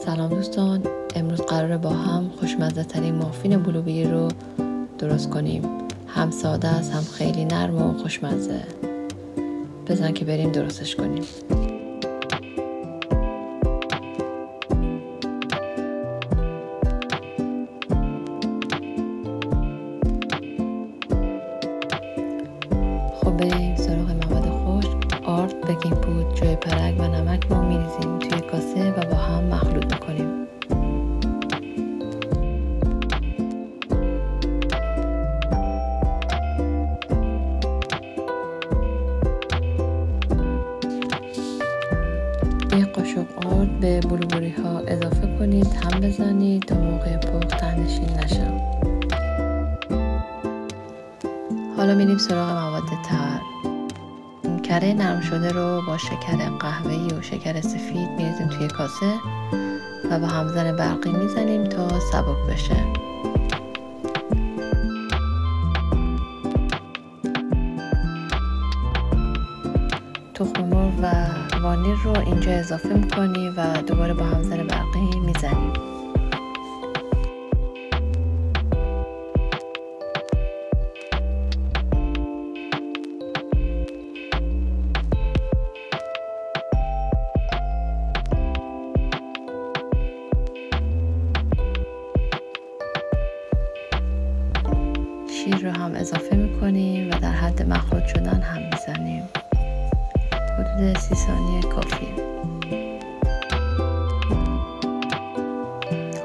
سلام دوستان، امروز قراره با هم خوشمزه ترین مافین بلوبری رو درست کنیم. هم ساده است، هم خیلی نرم و خوشمزه. بزن که بریم درستش کنیم. خب بریم سراغ مواد خشک. آرد، بیکینگ پودر، جوی پرک و نمک ما میریزیم توی کاسه و با هم مخلوط میکنیم. یک قاشق آرد به بلوبری ها اضافه کنید، هم بزنید تا موقع پخت ته‌نشین نشه. حالا میریم سراغ مواد تر. کره نرم شده رو با شکر قهوه‌ای و شکر سفید میریزیم توی کاسه و با همزن برقی میزنیم تا سبک بشه. تخم مرغ و وانیل رو اینجا اضافه میکنیم و دوباره با همزن برقی میزنیم. شیر رو هم اضافه میکنیم و در حد مخلوط شدن هم میزنیم. حدود 30 ثانیه کافیه.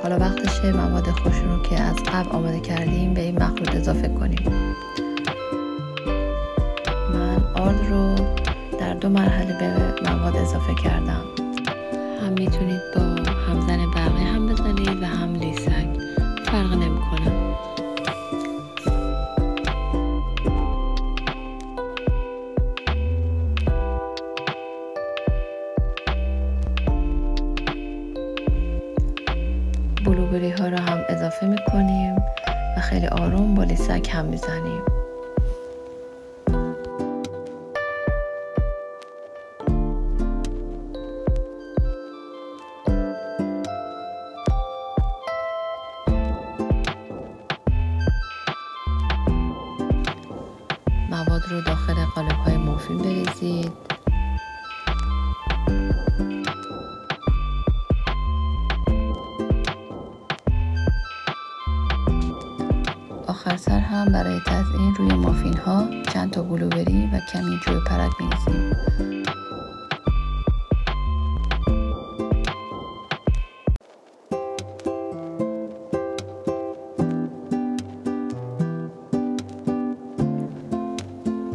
حالا وقتشه مواد خشک رو که از قبل آماده کردیم به این مخلوط اضافه کنیم. من آرد رو در 2 مرحله به مواد اضافه کردم. هم میتونید با همزن برقی هم بزنید و هم لیسک، فرق نمیکنه. بلوبری ها رو هم اضافه میکنیم و خیلی آروم با لیسک هم میزنیم. مواد رو داخل قالب های مافین بریزید. آخر سر هم برای تزیین روی مافین ها چند تا بلوبری و کمی جوی پرک می‌ریزیم.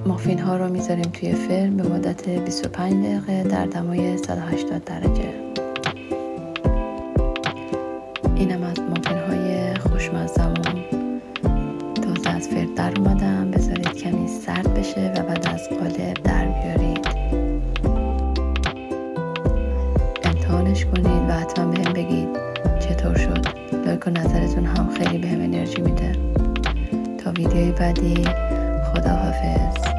مافین ها رو میذاریم توی فرن به مدت 25 دقیقه در دمای 180 درجه. اینم از مافین های خوشمزه‌مون. تازه از فرن در اومدم. بذارید کمی سرد بشه و بعد از قالب در بیارید. امتحانش کنید و حتما بهم بگید چطور شد. لایک و نظرتون هم خیلی بهم انرژی میده. تا ویدیوی بعدی، خداحافظ.